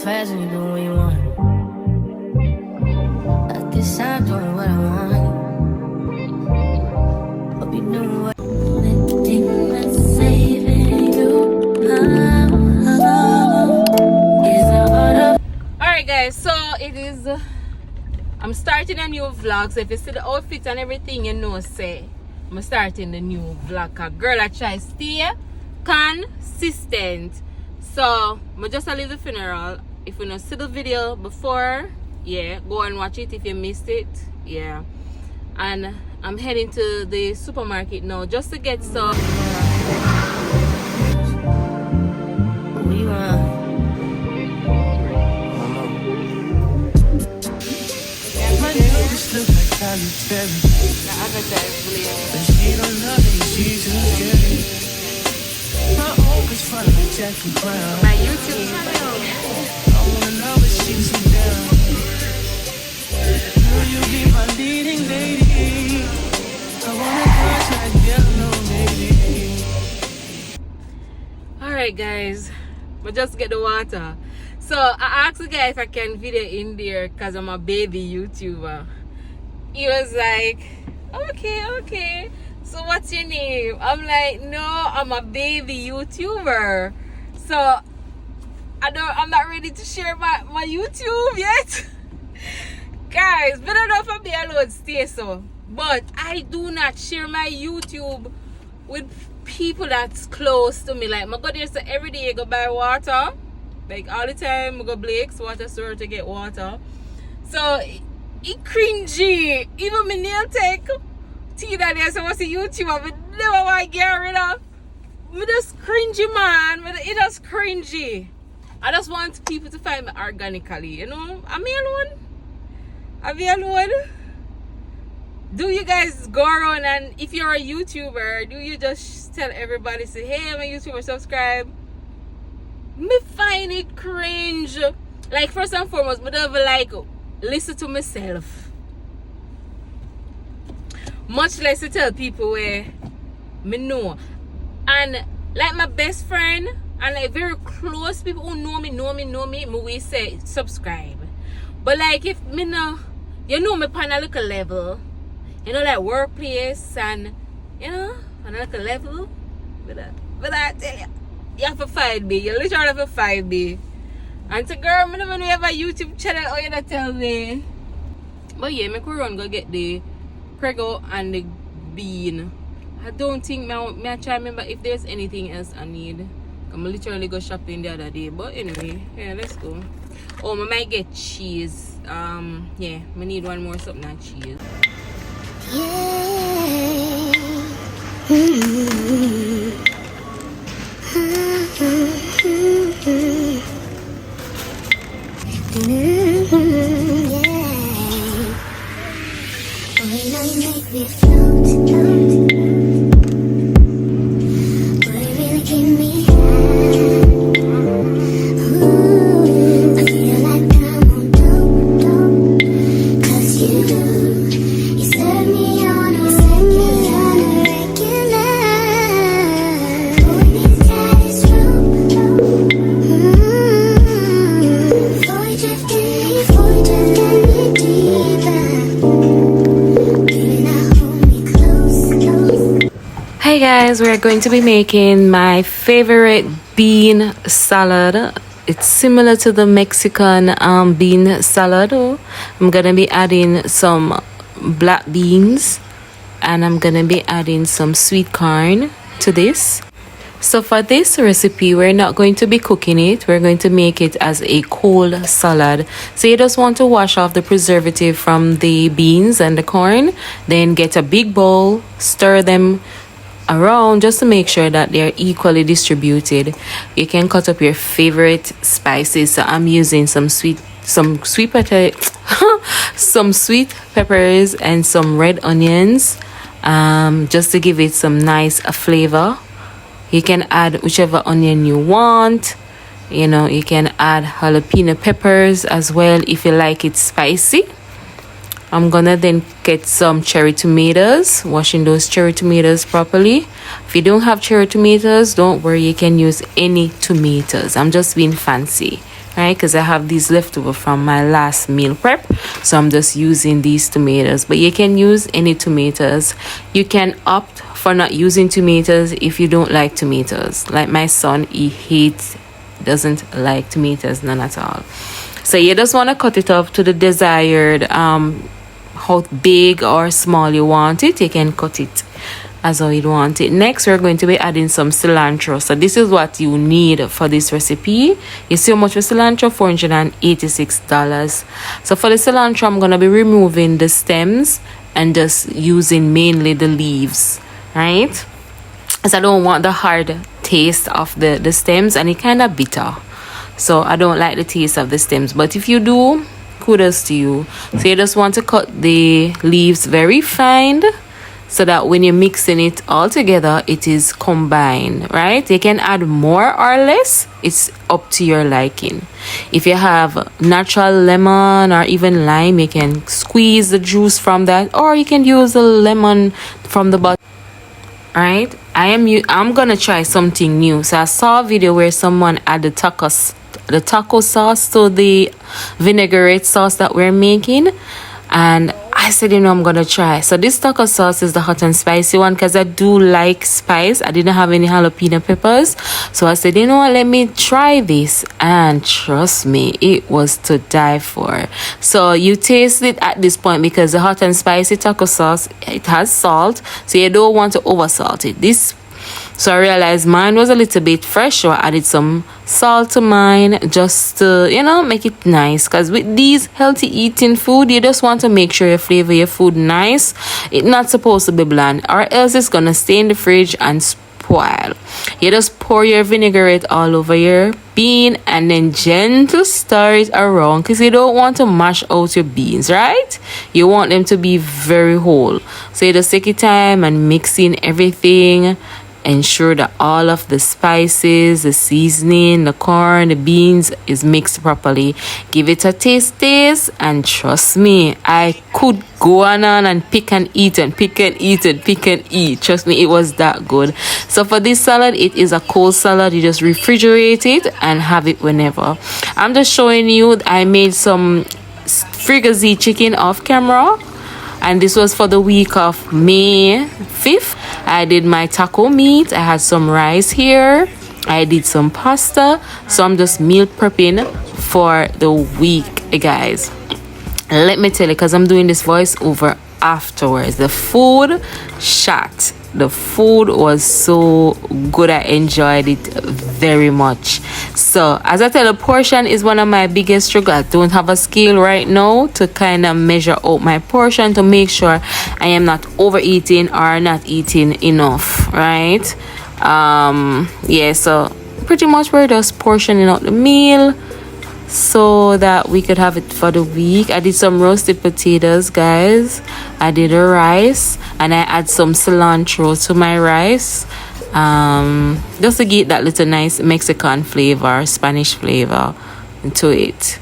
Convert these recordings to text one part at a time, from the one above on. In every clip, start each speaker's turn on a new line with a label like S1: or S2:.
S1: fast and you do what you want. At this time, doing what I want. Hope you know what.
S2: Alright guys, so it is I'm starting a new vlog. So if you see the outfit and everything, you know say I'm starting the new vlog. Girl, I try stay consistent. So I just leave the funeral. If you don't see the video before, yeah, go and watch it if you missed it. Yeah. And I'm heading to the supermarket now just to get some.
S1: We want.
S2: My YouTube channel.
S1: I wanna know if she's down. Will you be my leading lady? I wanna touch like yellow, baby.
S2: Alright guys, but just get the water. So I asked the guy if I can video in there because I'm a baby YouTuber. He was like, okay, so what's your name? I'm like, no, I'm a baby YouTuber. So I'm not ready to share my YouTube yet. Guys, but I don't know if I'm be alone stay so. But I do not share my YouTube with people that's close to me. Like I go there so every day I go buy water. Like all the time I go Blake's water store to get water. So it cringy. Even my nail tech Tina there so what's a YouTuber but never want to get rid of. Me just cringy man. It just cringy. I just want people to find me organically, you know? Am I alone? Are we alone? Do you guys go around and if you're a YouTuber, do you just tell everybody say, hey, I'm a YouTuber, subscribe? Me find it cringe. Like first and foremost, but never like listen to myself. Much less to tell people where me know. And like my best friend and like very close people who know me, me will say subscribe. But like if me know, you know me on a little level, you know like workplace and you know on a little level. But I tell you, you have to find me. You literally have to find me. And to girl, I never know you have a YouTube channel or you not tell me. But yeah, me could run go get the Prego and the bean. I don't think I try remember if there's anything else I need. I'm literally go shopping the other day. But anyway, yeah, let's go. Oh, I might get cheese. Yeah, I need one more something like cheese. Hey guys, we're going to be making my favorite bean salad. It's similar to the Mexican bean salad. I'm gonna be adding some black beans and I'm gonna be adding some sweet corn to this. So for this recipe, we're not going to be cooking it. We're going to make it as a cold salad. So you just want to wash off the preservative from the beans and the corn. Then get a big bowl, stir them around just to make sure that they're equally distributed. You can cut up your favorite spices. So I'm using some sweet peppers and some red onions, just to give it some nice flavor. You can add whichever onion you want. You know, you can add jalapeno peppers as well if you like it spicy. I'm gonna then get some cherry tomatoes, washing those cherry tomatoes properly. If you don't have cherry tomatoes, don't worry, you can use any tomatoes. I'm just being fancy. right? Because I have these leftover from my last meal prep, so I'm just using these tomatoes. But you can use any tomatoes. You can opt for not using tomatoes if you don't like tomatoes. Like my son, he doesn't like tomatoes, none at all. So you just want to cut it up to the desired how big or small you want it. You can cut it as how you want it. Next, we're going to be adding some cilantro. So this is what you need for this recipe. You see how much for cilantro? $486. So for the cilantro, I'm going to be removing the stems and just using mainly the leaves, right? Because I don't want the hard taste of the stems, and it kind of bitter. So I don't like the taste of the stems. But if you do, kudos to you. So you just want to cut the leaves very fine, so that when you're mixing it all together, it is combined, right? You can add more or less. It's up to your liking. If you have natural lemon or even lime, you can squeeze the juice from that, or you can use the lemon from the bottom. Right? I'm gonna try something new. So I saw a video where someone added the taco sauce to the vinaigrette sauce that we're making, and I said, I'm gonna try. So this taco sauce is the hot and spicy one, because I do like spice. I didn't have any jalapeno peppers, so I said, what, let me try this. And trust me, it was to die for. So you taste it at this point, because the hot and spicy taco sauce, it has salt, so you don't want to over salt it. So I realized mine was a little bit fresh, so I added some salt to mine just to, make it nice. Because with these healthy eating food, you just want to make sure you flavor your food nice. It's not supposed to be bland, or else it's going to stay in the fridge and spoil. You just pour your vinaigrette all over your bean and then gentle stir it around, because you don't want to mash out your beans, right? You want them to be very whole. So you just take your time and mix in everything. Ensure that all of the spices, the seasoning, the corn, the beans is mixed properly. Give it a taste, and trust me, I could go on and pick and eat and pick and eat and pick and eat. Trust me, it was that good. So for this salad, it is a cold salad. You just refrigerate it and have it whenever. I'm just showing you, I made some fricassee chicken off camera, and this was for the week of May 5th. I did my taco meat. I had some rice here. I did some pasta. So I'm just meal prepping for the week, guys. Let me tell you, because I'm doing this voiceover afterwards. The food shot. The food was so good. I enjoyed it very much. So as I tell, a portion is one of my biggest struggles. I don't have a scale right now to kind of measure out my portion to make sure I am not overeating or not eating enough, right? Yeah, so pretty much we're just portioning out the meal so that we could have it for the week. I did some roasted potatoes, guys. I did a rice, and I add some cilantro to my rice, just to get that little nice Mexican flavor, Spanish flavor to it.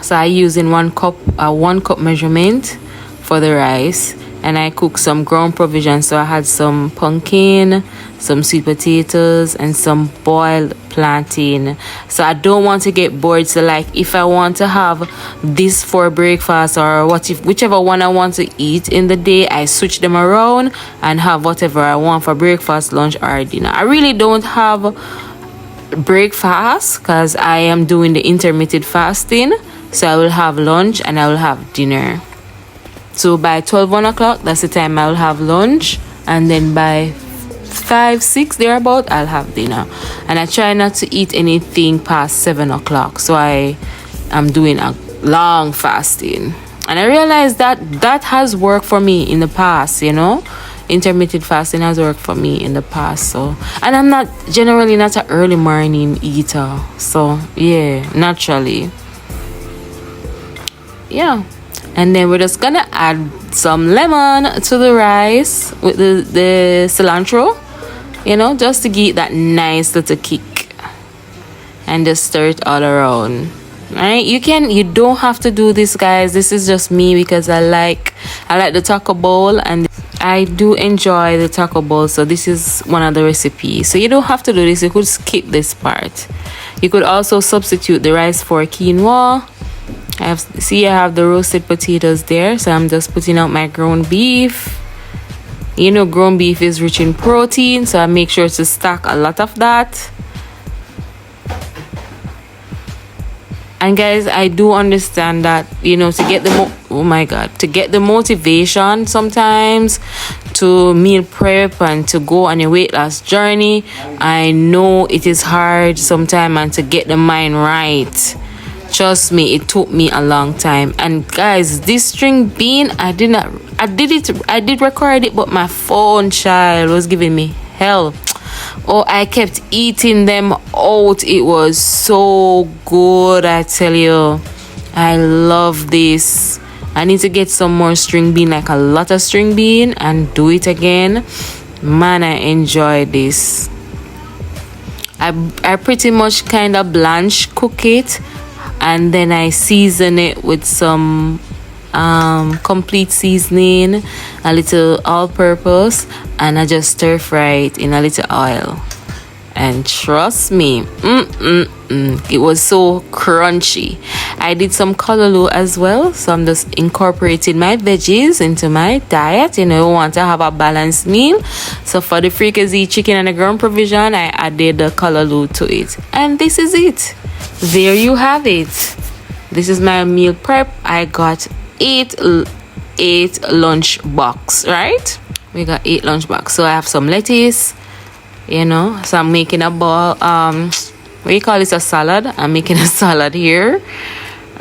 S2: So I using 1 cup measurement for the rice, and I cooked some ground provisions. So I had some pumpkin, some sweet potatoes, and some boiled plantain. So I don't want to get bored. So like, if I want to have this for breakfast, or whichever one I want to eat in the day, I switch them around and have whatever I want for breakfast, lunch, or dinner. I really don't have breakfast because I am doing the intermittent fasting. So I will have lunch and I will have dinner. So by 1 o'clock, that's the time I will have lunch, and then by 5, 6 thereabout, I'll have dinner. And I try not to eat anything past 7 o'clock. So I am doing a long fasting, and I realized that has worked for me in the past. Intermittent fasting has worked for me in the past. So, and I'm not generally not an early morning eater. So yeah, naturally, yeah. And then we're just gonna add some lemon to the rice with the cilantro, just to get that nice little kick, and just stir it all around. Right? You don't have to do this, guys. This is just me because I like the taco bowl, and I do enjoy the taco bowl. So this is one of the recipes. So you don't have to do this. You could skip this part. You could also substitute the rice for quinoa. I have the roasted potatoes there, so I'm just putting out my ground beef. You know, ground beef is rich in protein, so I make sure to stack a lot of that. And guys, I do understand that, you know, to get the motivation sometimes to meal prep and to go on a weight loss journey, I know it is hard sometimes, and to get the mind right. Trust me, it took me a long time. And guys, this string bean, I did record it, but my phone, child, was giving me hell. Oh, I kept eating them out. It was so good, I tell you. I love this. I need to get some more string bean, like a lot of string bean, and do it again. Man, I enjoy this. I pretty much kind of blanch cook it, and then I season it with some complete seasoning, a little all-purpose, and I just stir fry it in a little oil. And trust me, it was so crunchy. I did some callaloo as well, so I'm just incorporating my veggies into my diet. You know, I want to have a balanced meal. So for the fricassee chicken and the ground provision, I added the callaloo to it. And this is it. There you have it. This is my meal prep. I got eight lunch box, right? We got 8 lunch box. So I have some lettuce, you know, so I'm making a ball, what do you call this, a salad? I'm making a salad here,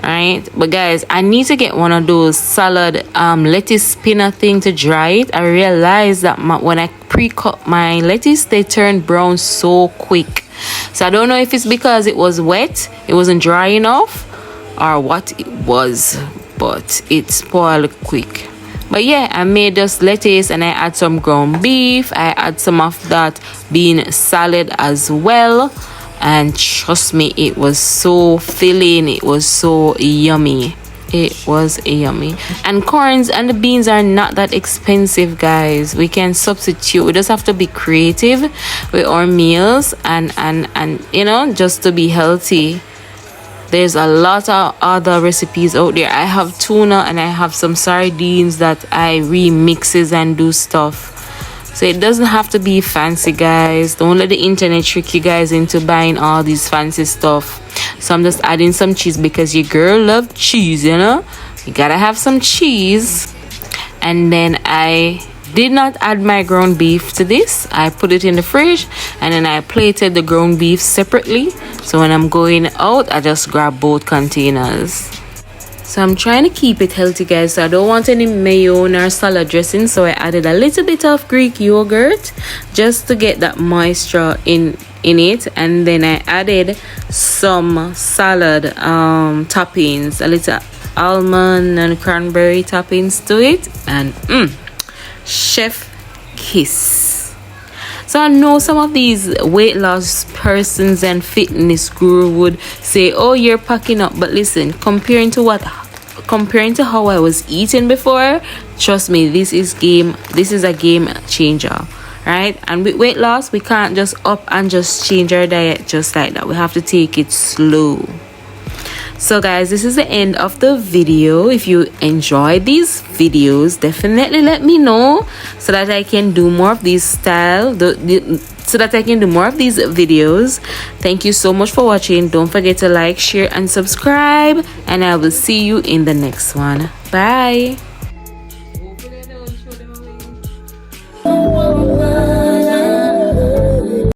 S2: right? But guys, I need to get one of those salad lettuce spinner thing to dry it. I realized that when I pre-cut my lettuce, they turn brown so quick. So I don't know if it's because it was wet, it wasn't dry enough, or what it was, but it spoiled quick. But yeah, I made just lettuce, and I add some ground beef. I add some of that bean salad as well, and trust me, it was so filling. It was so yummy. It was yummy. And corns and the beans are not that expensive, guys. We can substitute. We just have to be creative with our meals, and you know, just to be healthy. There's a lot of other recipes out there. I have tuna, and I have some sardines that I remixes and do stuff. So it doesn't have to be fancy, guys. Don't let the internet trick you guys into buying all these fancy stuff. So I'm just adding some cheese because your girl loves cheese, you know. You gotta have some cheese. And then I did not add my ground beef to this. I put it in the fridge, and then I plated the ground beef separately. So when I'm going out, I just grab both containers. So I'm trying to keep it healthy, guys. So I don't want any mayo or salad dressing, so I added a little bit of Greek yogurt just to get that moisture in it. And then I added some salad toppings, a little almond and cranberry toppings to it, and chef kiss. So I know some of these weight loss persons and fitness guru would say, oh, you're packing up. But listen, comparing to how I was eating before, trust me, this is a game changer, right? And with weight loss, we can't just up and just change our diet just like that. We have to take it slow. So guys, this is the end of the video. If you enjoyed these videos, definitely let me know so that I can do more of these so that I can do more of these videos. Thank you so much for watching. Don't forget to like, share, and subscribe, and I will see you in the next one. Bye.